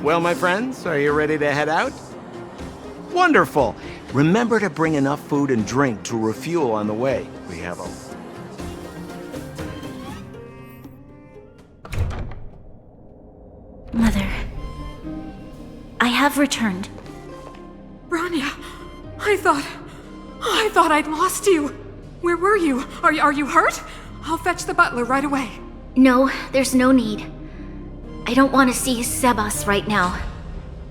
Well, my friends, are you ready to head out? Wonderful! Remember to bring enough food and drink to refuel on the way. We have a... Mother, I have returned. Bronya, I thought I'd lost you. Where were you? Are you hurt? I'll fetch the butler right away. No, there's no need. I don't want to see Sebas right now.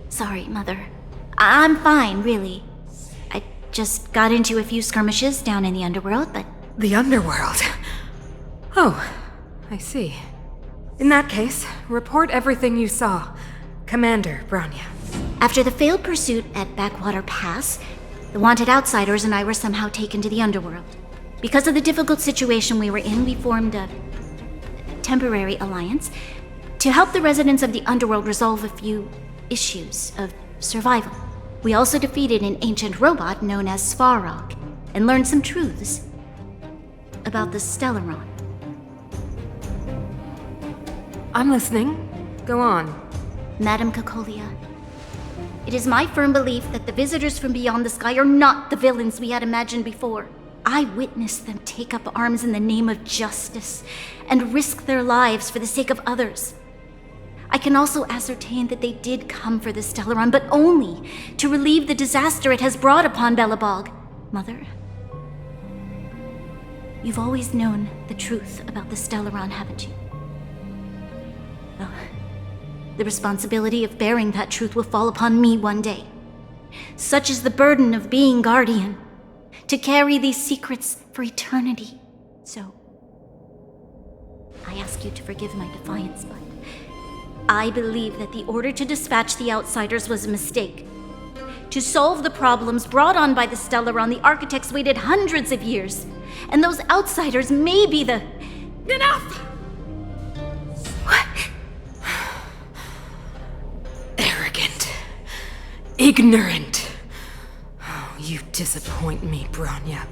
Sorry, Mother. I'm fine, really. I just got into a few skirmishes down in the underworld, but... The underworld? Oh, I see. In that case, report everything you saw. Commander Bronya. After the failed pursuit at Backwater Pass, the wanted outsiders and I were somehow taken to the underworld. Because of the difficult situation we were in, we formed a temporary alliance to help the residents of the underworld resolve a few issues of survival. We also defeated an ancient robot known as Svarog and learned some truths about the Stellaron. I'm listening. Go on. Madam Cocolia, it is my firm belief that the visitors from beyond the sky are not the villains we had imagined before. I witnessed them take up arms in the name of justice and risk their lives for the sake of others. I can also ascertain that they did come for the Stellaron, but only to relieve the disaster it has brought upon Belobog. Mother, you've always known the truth about the Stellaron, haven't you? Well, the responsibility of bearing that truth will fall upon me one day. Such is the burden of being guardian, to carry these secrets for eternity. So, I ask you to forgive my defiance, but I believe that the order to dispatch the outsiders was a mistake. To solve the problems brought on by the Stellaron, the architects waited hundreds of years, and those outsiders may be the... Enough! What? Arrogant. Ignorant. Oh, you disappoint me, Bronya.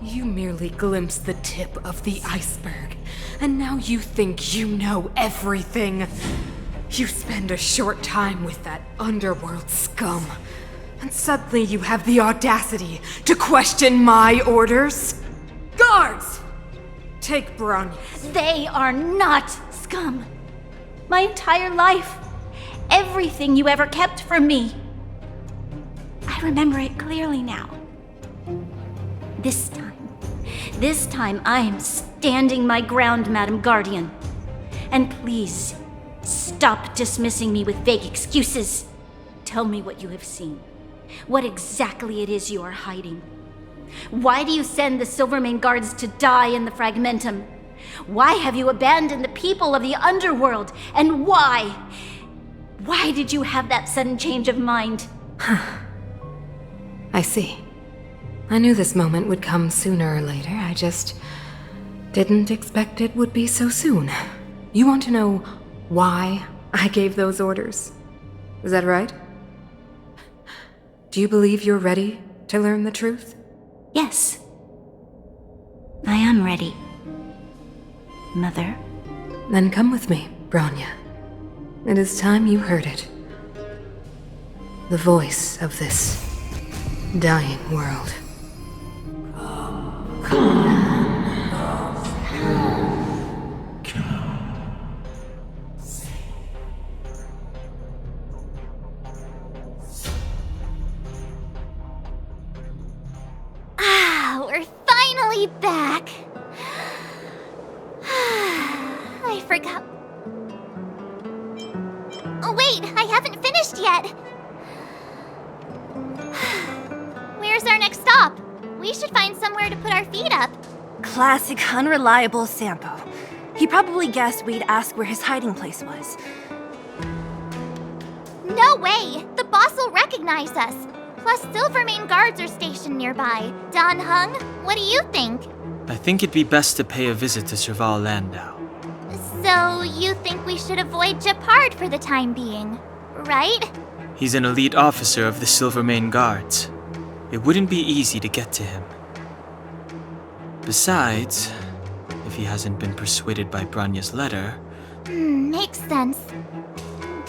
You merely glimpsed the tip of the iceberg, and now you think you know everything. You spend a short time with that underworld scum, and suddenly you have the audacity to question my orders? Guards! Take Bronya. They are not scum. My entire life, everything you ever kept from me. I remember it clearly now. This time I am standing my ground, Madam Guardian. And please, stop dismissing me with vague excuses. Tell me what you have seen. What exactly it is you are hiding. Why do you send the Silvermane guards to die in the Fragmentum? Why have you abandoned the people of the underworld? And why? Why did you have that sudden change of mind? I see. I knew this moment would come sooner or later. I just didn't expect it would be so soon. You want to know why I gave those orders? Is that right? Do you believe you're ready to learn the truth? Yes. I am ready, Mother. Then come with me, Bronya. It is time you heard it. The voice of this dying world. We're finally back. I forgot. Oh, wait, I haven't finished yet. Where's our next stop? We should find somewhere to put our feet up. Classic unreliable Sampo. He probably guessed we'd ask where his hiding place was. No way! The boss will recognize us. Plus, Silvermane guards are stationed nearby. Dan Hung, what do you think? I think it'd be best to pay a visit to Serval Landau. So, you think we should avoid Gepard for the time being, right? He's an elite officer of the Silvermane Guards. It wouldn't be easy to get to him. Besides, if he hasn't been persuaded by Branya's letter... Makes sense.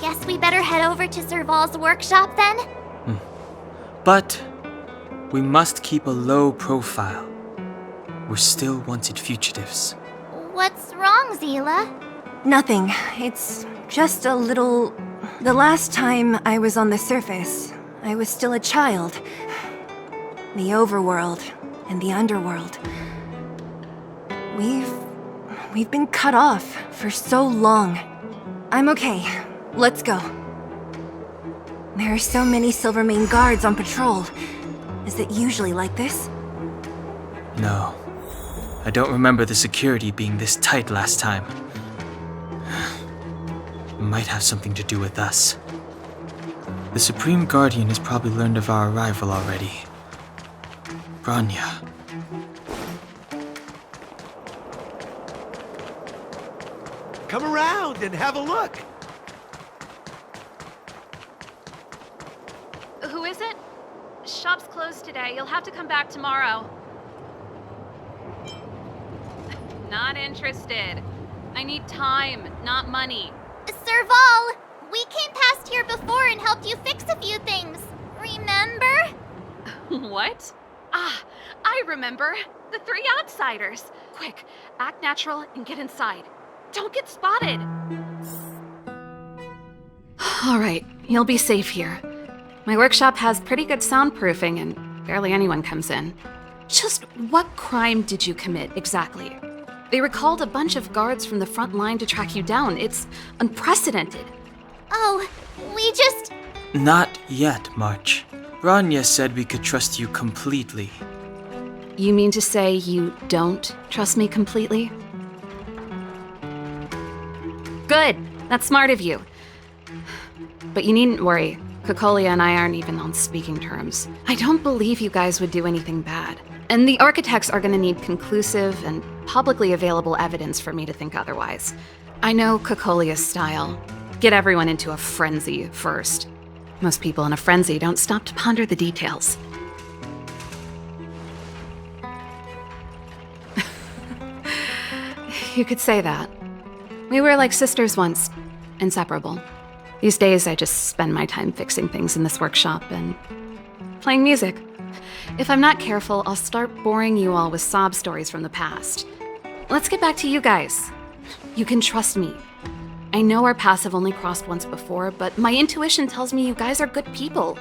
Guess we better head over to Serval's workshop then? But we must keep a low profile. We're still wanted fugitives. What's wrong, Zila? Nothing. It's just a little... The last time I was on the surface, I was still a child. The overworld and the underworld. We've been cut off for so long. I'm okay. Let's go. There are so many Silvermane guards on patrol. Is it usually like this? No. I don't remember the security being this tight last time. Might have something to do with us. The Supreme Guardian has probably learned of our arrival already. Bronya. Come around and have a look. Who is it? Shop's closed today. You'll have to come back tomorrow. Not interested. I need time, not money. Serval! We came past here before and helped you fix a few things. Remember? What? Ah, I remember. The three outsiders. Quick, act natural and get inside. Don't get spotted. All right, you'll be safe here. My workshop has pretty good soundproofing and barely anyone comes in. Just what crime did you commit exactly? They recalled a bunch of guards from the front line to track you down. It's unprecedented. Oh, we just... Not yet, March. Bronya said we could trust you completely. You mean to say you don't trust me completely? Good. That's smart of you. But you needn't worry. Kokolia and I aren't even on speaking terms. I don't believe you guys would do anything bad. And the architects are gonna need conclusive and publicly available evidence for me to think otherwise. I know Kokolia's style. Get everyone into a frenzy first. Most people in a frenzy don't stop to ponder the details. You could say that. We were like sisters once, inseparable. These days, I just spend my time fixing things in this workshop and playing music. If I'm not careful, I'll start boring you all with sob stories from the past. Let's get back to you guys. You can trust me. I know our paths have only crossed once before, but my intuition tells me you guys are good people.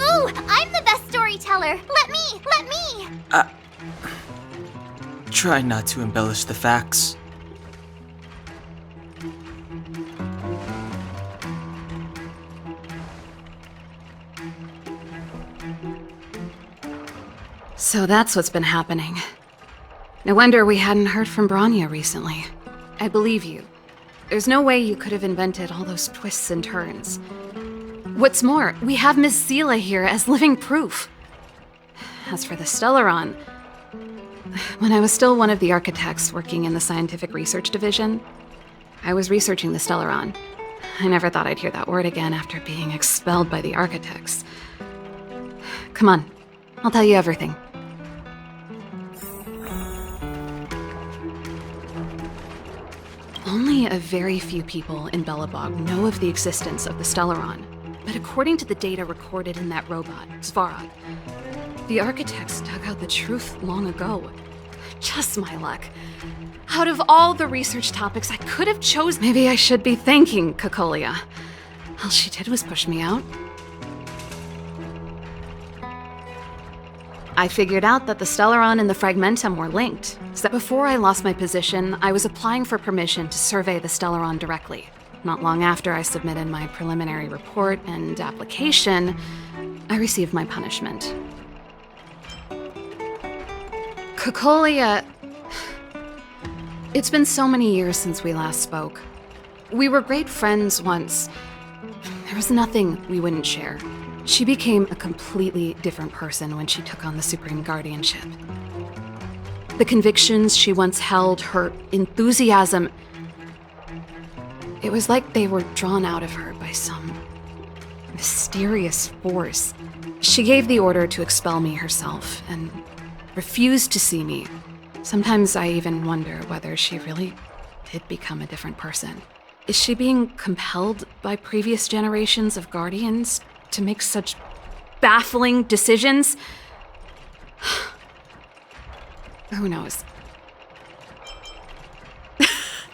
Ooh, I'm the best storyteller! Let me! Try not to embellish the facts. So that's what's been happening. No wonder we hadn't heard from Bronya recently. I believe you. There's no way you could have invented all those twists and turns. What's more, we have Miss Zila here as living proof. As for the Stellaron, when I was still one of the architects working in the scientific research division, I was researching the Stellaron. I never thought I'd hear that word again after being expelled by the architects. Come on, I'll tell you everything. Only a very few people in Belobog know of the existence of the Stellaron, but according to the data recorded in that robot, Svarog, the architects dug out the truth long ago. Just my luck. Out of all the research topics I could have chosen, maybe I should be thanking Kokolia. All she did was push me out. I figured out that the Stellaron and the Fragmentum were linked, so that before I lost my position, I was applying for permission to survey the Stellaron directly. Not long after I submitted my preliminary report and application, I received my punishment. Kokolia... It's been so many years since we last spoke. We were great friends once. There was nothing we wouldn't share. She became a completely different person when she took on the Supreme Guardianship. The convictions she once held, her enthusiasm, it was like they were drawn out of her by some mysterious force. She gave the order to expel me herself and refused to see me. Sometimes I even wonder whether she really did become a different person. Is she being compelled by previous generations of Guardians to make such baffling decisions? Who knows?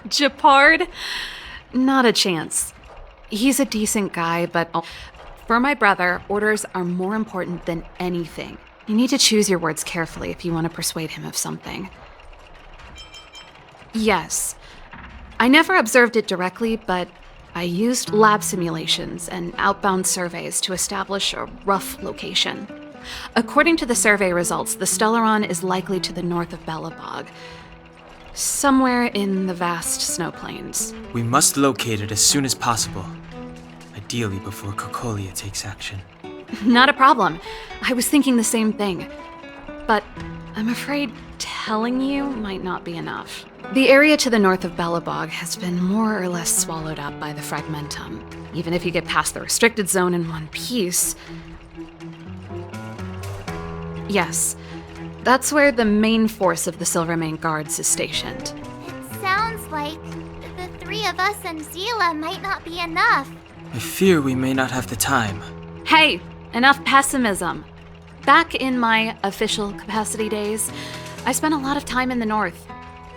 Japard? Not a chance. He's a decent guy, but for my brother, orders are more important than anything. You need to choose your words carefully if you want to persuade him of something. Yes. I never observed it directly, but I used lab simulations and outbound surveys to establish a rough location. According to the survey results, the Stellaron is likely to the north of Belobog, somewhere in the vast snow plains. We must locate it as soon as possible. Ideally before Cocolia takes action. Not a problem. I was thinking the same thing. But I'm afraid telling you might not be enough. The area to the north of Belobog has been more or less swallowed up by the Fragmentum. Even if you get past the restricted zone in one piece... Yes, that's where the main force of the Silvermane Guards is stationed. It sounds like the three of us and Zila might not be enough. I fear we may not have the time. Hey, enough pessimism. Back in my official capacity days, I spent a lot of time in the north.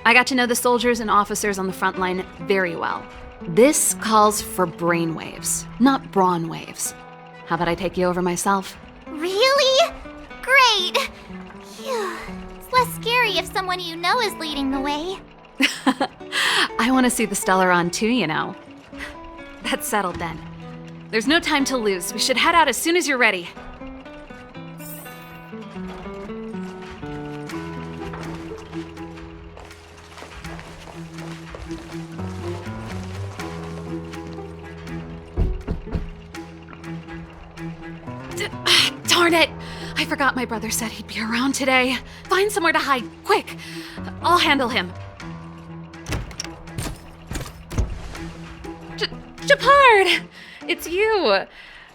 I got to know the soldiers and officers on the front line very well. This calls for brainwaves, not brawn waves. How about I take you over myself? Really? Great! Phew. It's less scary if someone you know is leading the way. I want to see the Stellaron too, you know. That's settled then. There's no time to lose. We should head out as soon as you're ready. Darn it! I forgot my brother said he'd be around today. Find somewhere to hide, quick! I'll handle him. Japard! It's you!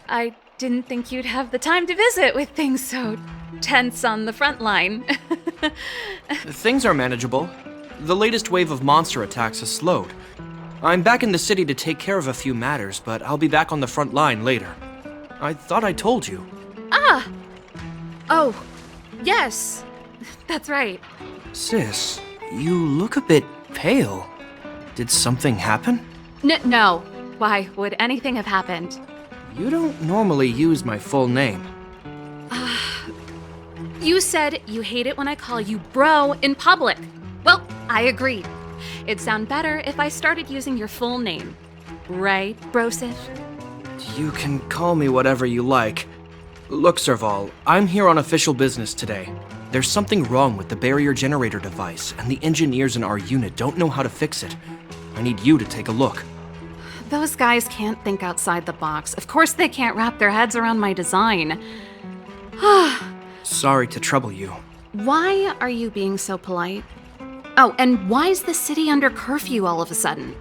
I didn't think you'd have the time to visit with things so tense on the front line. Things are manageable. The latest wave of monster attacks has slowed. I'm back in the city to take care of a few matters, but I'll be back on the front line later. I thought I told you. Ah! Oh, yes. That's right. Sis, you look a bit pale. Did something happen? No. Why would anything have happened? You don't normally use my full name. You said you hate it when I call you bro in public. Well, I agreed. It'd sound better if I started using your full name. Right, Brosif? You can call me whatever you like. Look, Serval, I'm here on official business today. There's something wrong with the barrier generator device, and the engineers in our unit don't know how to fix it. I need you to take a look. Those guys can't think outside the box. Of course they can't wrap their heads around my design. Sorry to trouble you. Why are you being so polite? Oh, and why is the city under curfew all of a sudden?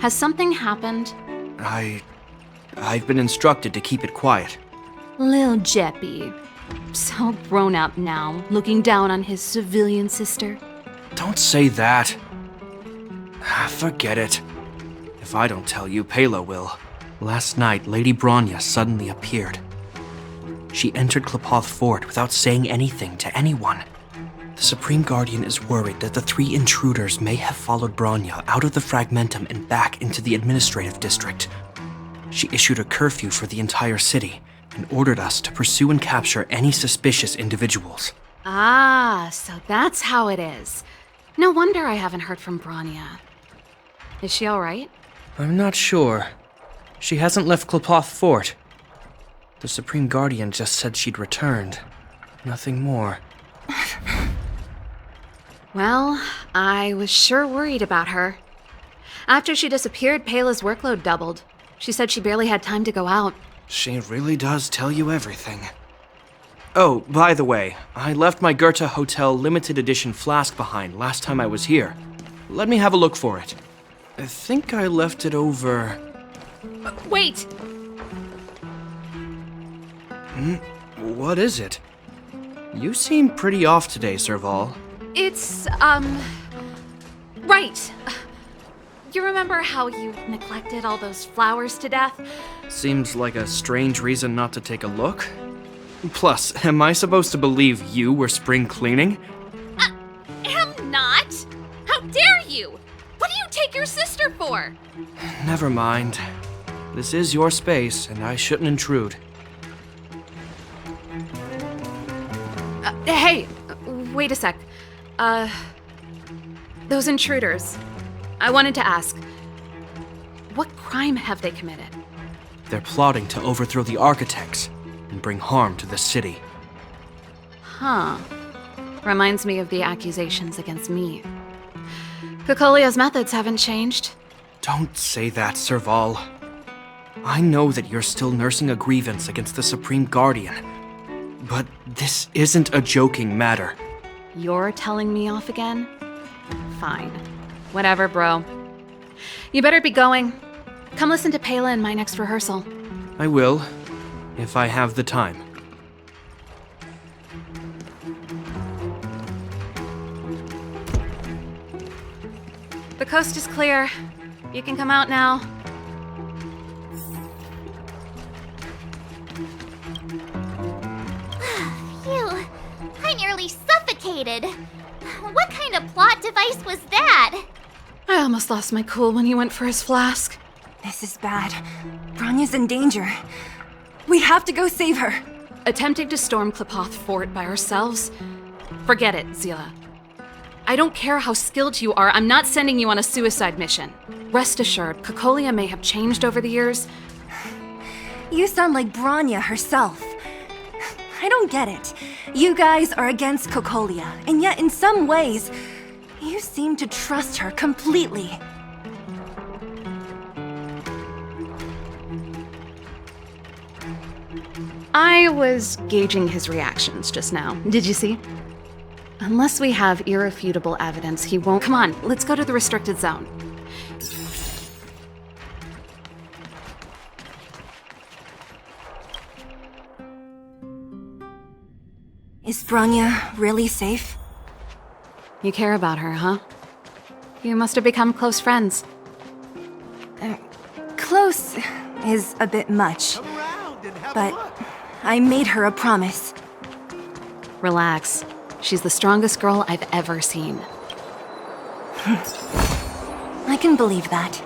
Has something happened? I've been instructed to keep it quiet. Lil Jeppy. So grown up now, looking down on his civilian sister. Don't say that. Forget it. If I don't tell you, Pela will. Last night, Lady Bronya suddenly appeared. She entered Klepoth Fort without saying anything to anyone. The Supreme Guardian is worried that the three intruders may have followed Bronya out of the Fragmentum and back into the administrative district. She issued a curfew for the entire city and ordered us to pursue and capture any suspicious individuals. Ah, so that's how it is. No wonder I haven't heard from Bronya. Is she all right? I'm not sure. She hasn't left Klepoth Fort. The Supreme Guardian just said she'd returned. Nothing more. Well, I was sure worried about her. After she disappeared, Pela's workload doubled. She said she barely had time to go out. She really does tell you everything. Oh, by the way, I left my Goethe Hotel limited edition flask behind last time I was here. Let me have a look for it. I think I left it over... Wait! What is it? You seem pretty off today, Serval. It's, right. You remember how you neglected all those flowers to death? Seems like a strange reason not to take a look. Plus, am I supposed to believe you were spring cleaning? Am not! How dare you! What do you take your sister for? Never mind. This is your space, and I shouldn't intrude. Hey, wait a sec. Those intruders. I wanted to ask, what crime have they committed? They're plotting to overthrow the architects and bring harm to the city. Huh. Reminds me of the accusations against me. Cocolia's methods haven't changed. Don't say that, Serval. I know that you're still nursing a grievance against the Supreme Guardian. But this isn't a joking matter. You're telling me off again? Fine. Whatever, bro. You better be going. Come listen to Pela in my next rehearsal. I will, if I have the time. The coast is clear. You can come out now. Phew, I nearly suffocated. What kind of plot device was that? I almost lost my cool when he went for his flask. This is bad. Bronya's in danger. We have to go save her. Attempting to storm Klipoth Fort by ourselves? Forget it, Zila. I don't care how skilled you are, I'm not sending you on a suicide mission. Rest assured, Cocolia may have changed over the years. You sound like Bronya herself. I don't get it. You guys are against Cocolia, and yet in some ways, you seem to trust her completely. I was gauging his reactions just now. Did you see? Unless we have irrefutable evidence, he won't. Come on, let's go to the restricted zone. Is Bronya really safe? You care about her, huh? You must have become close friends. Close is a bit much, but I made her a promise. Relax. She's the strongest girl I've ever seen. I can believe that.